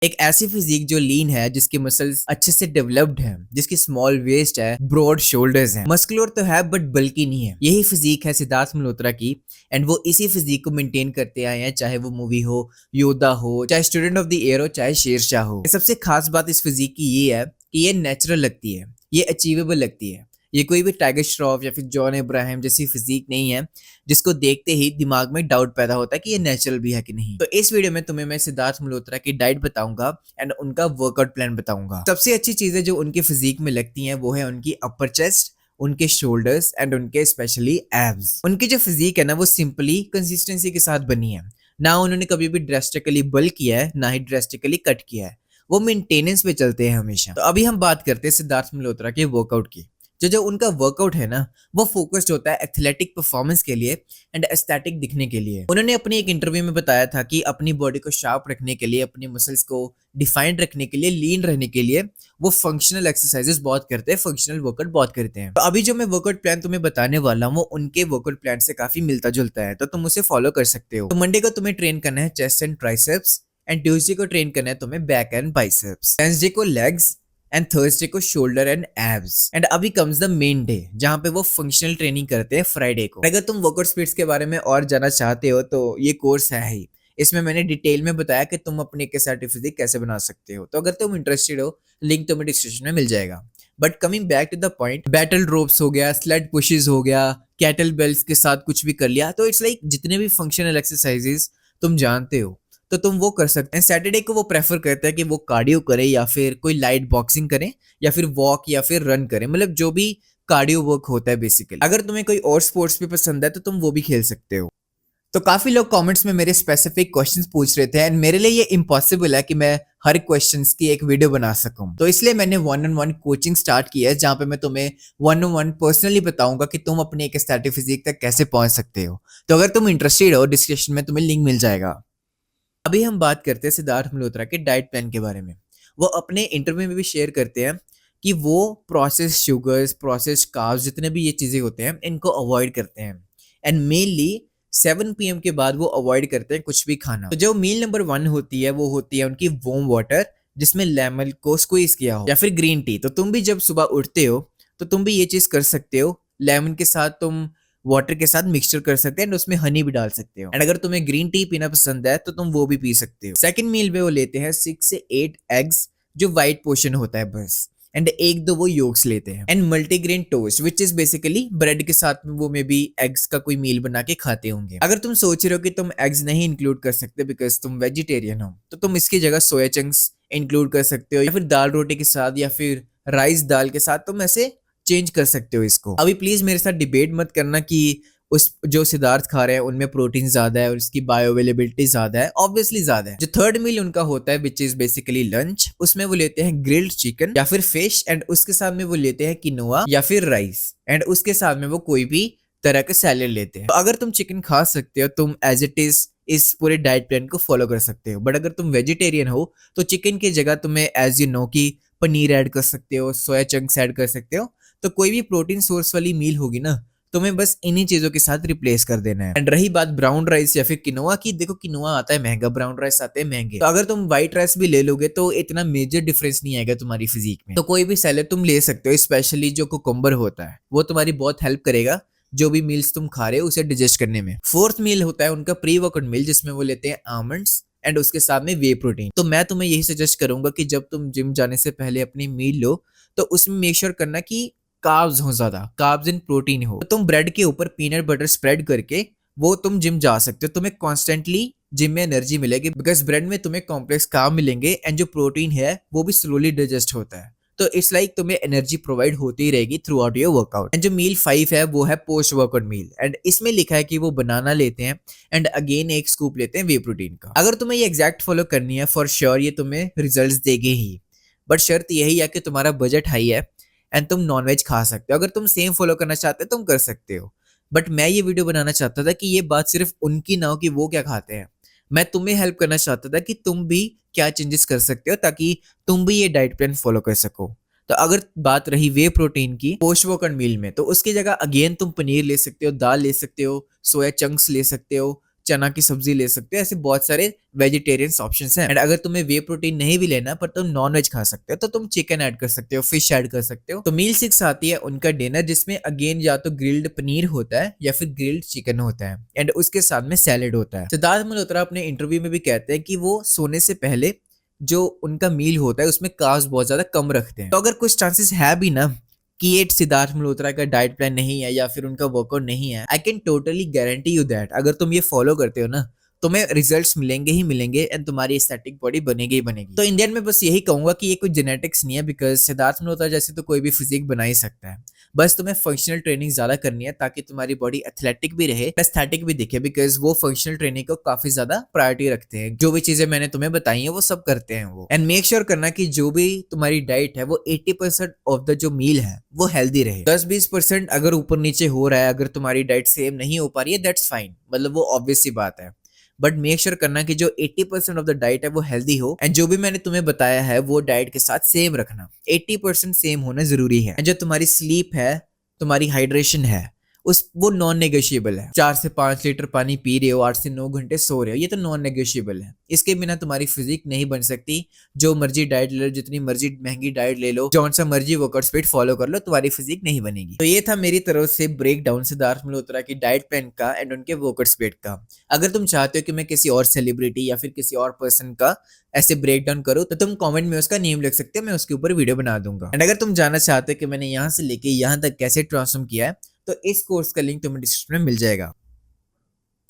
एक ऐसी फिजिक जो लीन है, जिसकी मसल्स अच्छे से डेवलप्ड हैं, जिसकी स्मॉल वेस्ट है, ब्रॉड शोल्डर्स हैं, मस्कुलर तो है बट बल्कि नहीं है। यही फिजिक है सिद्धार्थ मल्होत्रा की एंड वो इसी फिजिक को मेंटेन करते आए हैं, चाहे वो मूवी हो, योद्धा हो, चाहे स्टूडेंट ऑफ द ईयर हो, चाहे शेरशाह हो। सबसे खास बात इस फिजिक की ये है कि ये नेचुरल लगती है, ये अचीवेबल लगती है। ये कोई भी टाइगर श्रॉफ या फिर जॉन इब्राहिम जैसी फिजिक नहीं है जिसको देखते ही दिमाग में डाउट पैदा होता है कि ये नेचुरल भी है कि नहीं। तो इस वीडियो में तुम्हें मैं सिद्धार्थ मल्होत्रा की डाइट बताऊंगा एंड उनका वर्कआउट प्लान बताऊंगा। सबसे अच्छी चीजें जो उनकी फिजिक में लगती हैं वो है उनकी अपर चेस्ट, उनके शोल्डर्स एंड उनके स्पेशली एब्स। उनकी जो फिजिक है ना वो सिंपली कंसिस्टेंसी के साथ बनी है। ना उन्होंने कभी भी ड्रेस्टिकली बल्क किया है, ना ही ड्रेस्टिकली कट किया है। वो मेंटेनेंस पे चलते हैं हमेशा। तो अभी हम बात करते हैं सिद्धार्थ मल्होत्रा के वर्कआउट की। जो जो उनका वर्कआउट है ना वो फोकस्ड होता है एथलेटिक परफॉर्मेंस के लिए एंड एस्थेटिक दिखने के लिए। उन्होंने अपनी एक इंटरव्यू में बताया था कि अपनी बॉडी को शार्प रखने के लिए, अपनी मसल्स को डिफाइंड रखने के लिए, लीन रहने के लिए वो फंक्शनल एक्सरसाइजेस बहुत करते हैं, फंक्शनल वर्कआउट बहुत करते हैं। तो अभी जो मैं वर्कआउट प्लान तुम्हें बताने वाला हूँ वो उनके वर्कआउट प्लान से काफी मिलता जुलता है, तो तुम उसे फॉलो कर सकते हो। तो मंडे को तुम्हें ट्रेन करना है chest and triceps and Tuesday को ट्रेन करना है तुम्हें बैक एंड बाइसेप्स, वेडनेसडे को लेग्स एंड थर्सडे को शोल्डर एंड एब्स। एंड अभी कम्स द मेन डे जहां पे वो फंक्शनल ट्रेनिंग करते हैं फ्राइडे को। अगर तुम वर्कआउट स्पीड्स के बारे में और जानना चाहते हो तो ये कोर्स है ही। इसमें मैंने डिटेल में बताया कि तुम अपनी एक सर्टिफिकेट कैसे बना सकते हो। तो अगर तुम इंटरेस्टेड हो, लिंक तुम्हें डिस्क्रिप्शन में मिल जाएगा। But coming back to the point, battle ropes हो गया, स्लेड पुशेस हो गया, कैटल बेल्स के साथ कुछ भी कर लिया, तो इट्स लाइक जितने भी फंक्शनल एक्सरसाइजेस तुम जानते हो तो तुम वो कर सकते हैं। सैटरडे को वो प्रेफर करते हैं कि वो कार्डियो करे या फिर कोई लाइट बॉक्सिंग करें या फिर वॉक या फिर रन करें, मतलब जो भी कार्डियो वर्क होता है बेसिकली। अगर तुम्हें कोई और स्पोर्ट्स भी पसंद है तो तुम वो भी खेल सकते हो। तो काफी लोग कमेंट्स में मेरे स्पेसिफिक क्वेश्चंस पूछ रहे थे एंड मेरे लिए ये इम्पॉसिबल है कि मैं हर क्वेश्चंस की एक वीडियो बना सकूं। तो इसलिए मैंने one on one coaching start की है, जहां पे मैं तुम्हें वन ऑन वन पर्सनली बताऊंगा कि तुम अपने एक स्टैटिक फिजिक तक कैसे पहुंच सकते हो। तो अगर तुम इंटरेस्टेड हो, डिस्क्रिप्शन में तुम्हें लिंक मिल जाएगा। अभी हम बात करते हैं सिद्धार्थ मल्होत्रा के डाइट प्लान के बारे में। वो अपने इंटरव्यू में भी शेयर करते हैं कि वो प्रोसेस्ड शुगर्स, प्रोसेस्ड कार्ब्स, जितने भी ये चीज़ें होते हैं इनको अवॉइड करते हैं एंड मेनली 7 PM के बाद वो अवॉइड करते हैं कुछ भी खाना। तो जो मील नंबर 1 होती है वो होती है उनकी वार्म वाटर, जिसमें लेमन को स्क्वीज किया हो, या फिर ग्रीन टी। तो तुम भी जब सुबह उठते हो तो तुम भी ये चीज़ कर सकते हो। लेमन के साथ तुम वाटर के साथ मिक्सचर कर सकते हैं एंड उसमें हनी भी डाल सकते हो। एंड अगर तुम्हें ग्रीन टी पीना पसंद है तो तुम वो भी पी सकते हो। सेकंड मील में वो लेते हैं 6 से 8 एग्स, जो व्हाइट पोर्शन होता है बस, एंड एक दो वो योग्स लेते हैं। And multigrain toast which is basically bread के साथ में वो मे बी एग्स का कोई मील बना के खाते होंगे। अगर तुम सोच रहे हो कि तुम एग्स नहीं इंक्लूड कर सकते बिकॉज तुम वेजिटेरियन हो, तो तुम इसकी जगह सोया चंक्स इंक्लूड कर सकते हो, या फिर दाल रोटी के साथ या फिर राइस दाल के साथ तुम ऐसे चेंज कर सकते हो इसको। अभी प्लीज मेरे साथ डिबेट मत करना कि उस जो सिद्धार्थ खा रहे हैं उनमें प्रोटीन ज्यादा है और उसकी बायो अवेलेबिलिटी ज्यादा है। ऑब्वियसली ज्यादा है। जो थर्ड मील उनका होता है विच इज बेसिकली लंच, उसमें वो लेते हैं ग्रिल्ड चिकन या फिर फिश एंड उसके साथ में वो लेते हैं किनोआ या फिर राइस एंड उसके साथ में वो कोई भी तरह के सैलेड लेते हैं। तो अगर तुम चिकन खा सकते हो तुम एज इट इज इस पूरे डाइट प्लान को फॉलो कर सकते हो। बट अगर तुम वेजिटेरियन हो तो चिकन की जगह तुम्हें एज यू नो कि पनीर ऐड कर सकते हो, सोया चंक्स ऐड कर सकते हो। तो कोई भी प्रोटीन सोर्स वाली मील होगी ना, तुम्हें बस इन्हीं चीजों के साथ रिप्लेस कर देना है। एंड रही बात ब्राउन राइस या फिर किनोआ की, देखो किनोआ आता है महंगा, ब्राउन राइस आते हैं महंगे। तो अगर तुम व्हाइट राइस भी ले लोगे तो इतना मेजर डिफरेंस नहीं आएगा तुम्हारी फिजिक में। तो कोई भी सैलेड तुम ले सकते हो, स्पेशली जो कुकुम्बर होता है वो तुम्हारी बहुत हेल्प करेगा जो भी मील्स तुम खा रहे हो उसे डिजेस्ट करने में। फोर्थ मील होता है उनका प्री वर्कआउट मील, जिसमें वो लेते हैं आमंड्स एंड उसके साथ में वे प्रोटीन। तो मैं तुम्हें यही सजेस्ट करूंगा कि जब तुम जिम जाने से पहले अपनी मील लो तो उसमें मेक श्योर करना कि कार्ब्स हो, ज्यादा कार्ब्स एंड प्रोटीन हो। तो तुम ब्रेड के ऊपर पीनट बटर स्प्रेड करके वो तुम जिम जा सकते हो। तुम्हें कॉन्स्टेंटली जिम में एनर्जी मिलेगी बिकॉज ब्रेड में तुम्हें कॉम्प्लेक्स कार्ब मिलेंगे एंड जो प्रोटीन है वो भी स्लोली डाइजेस्ट होता है। तो इट्स लाइक तुम्हें एनर्जी प्रोवाइड होती ही रहेगी through out your workout. And जो मील 5 है वो है पोस्ट वर्कआउट मील एंड इसमें लिखा है कि वो बनाना लेते हैं एंड अगेन एक स्कूप लेते हैं वे प्रोटीन का। अगर तुम्हें ये एग्जैक्ट फॉलो करनी है फॉर श्योर ये तुम्हें रिजल्ट्स देगी ही, बट शर्त यही है कि तुम्हारा बजट हाई है एंड तुम नॉनवेज खा सकते हो। अगर तुम सेम फॉलो करना चाहते हो तुम कर सकते हो। बट मैं ये वीडियो बनाना चाहता था कि ये बात सिर्फ उनकी ना हो कि वो क्या खाते हैं, मैं तुम्हें हेल्प करना चाहता था कि तुम भी क्या चेंजेस कर सकते हो ताकि तुम भी ये डाइट प्लान फॉलो कर सको। तो अगर बात रही वे प्रोटीन की पोस्ट वर्कआउट मील में, तो उसकी जगह अगेन तुम पनीर ले सकते हो, दाल ले सकते हो, सोया चंक्स ले सकते हो, चना की सब्जी ले सकते हो। ऐसे बहुत सारे वेजिटेरियन ऑप्शंस हैं। एंड अगर तुम्हें वे प्रोटीन नहीं भी लेना पर तुम नॉन वेज खा सकते हो तो तुम चिकन ऐड कर सकते हो, फिश ऐड कर सकते हो। तो मील 6 आती है उनका डिनर, जिसमें अगेन या तो ग्रिल्ड पनीर होता है या फिर ग्रिल्ड चिकन होता है एंड उसके साथ में सैलेड होता है। सिद्धार्थ मल्होत्रा अपने इंटरव्यू में भी कहते हैं कि वो सोने से पहले जो उनका मील होता है उसमें कार्ब्स बहुत ज्यादा कम रखते हैं। तो अगर कुछ चांसेस है भी ना कि ये सिद्धार्थ मल्होत्रा का डाइट प्लान नहीं है या फिर उनका वर्कआउट नहीं है, I can totally guarantee you that अगर तुम ये फॉलो करते हो ना, तुम्हें रिजल्ट्स मिलेंगे ही मिलेंगे एंड तुम्हारी एस्थेटिक बॉडी बनेगी ही बनेगी। तो इंडियन में बस यही कहूंगा कि ये कोई जेनेटिक्स नहीं है, बिकॉज सिद्धार्थ मल्होत्रा जैसे तो कोई भी फिजिक बना ही सकता है। बस तुम्हें फंक्शनल ट्रेनिंग ज्यादा करनी है ताकि तुम्हारी बॉडी एथलेटिक भी रहे, एस्थेटिक भी दिखे, बिकॉज वो फंक्शनल ट्रेनिंग को काफी ज्यादा प्रायोरिटी रखते हैं। जो भी चीजें मैंने तुम्हें बताई है वो सब करते हैं वो। एंड मेक श्योर करना कि जो भी तुम्हारी डाइट है वो 80% ऑफ द जो मील है वो हेल्दी रहे। 10-20% अगर ऊपर नीचे हो रहा है, अगर तुम्हारी डाइट सेम नहीं हो पा रही है, दैट्स फाइन, मतलब वो ऑब्वियस सी बात है। बट मेक श्योर करना कि जो 80% ऑफ द डाइट है वो हेल्दी हो एंड जो भी मैंने तुम्हें बताया है वो डाइट के साथ सेम रखना। 80% सेम होना जरूरी है। जो तुम्हारी स्लीप है, तुम्हारी हाइड्रेशन है, वो नॉन नेगोशिएबल है। 4 से 5 लीटर पानी पी रहे हो, 8 से 9 घंटे सो रहे हो, ये तो नॉन नेगोशिएबल है। इसके बिना तुम्हारी फिजिक नहीं बन सकती। जो मर्जी डाइट ले लो, जितनी मर्जी महंगी डाइट ले लो, जौन सा मर्जी वर्कआउट स्पीड फॉलो कर लो, तुम्हारी फिजिक नहीं बनेगी। तो ये था मेरी तरफ से ब्रेक डाउन सिद्धार्थ मल्होत्रा की डाइट प्लान का एंड उनके वर्कआउट स्पीड का। अगर तुम चाहते हो कि मैं किसी और सेलिब्रिटी या फिर किसी और पर्सन का ऐसे ब्रेक डाउन करूँ तो तुम कमेंट में उसका नेम लिख सकते हो, मैं उसके ऊपर वीडियो बना दूंगा। एंड अगर तुम जानना चाहते हो कि मैंने यहाँ से लेके यहाँ तक कैसे ट्रांसफॉर्म किया है तो इस कोर्स का लिंक तुम्हें डिस्क्रिप्शन में मिल जाएगा।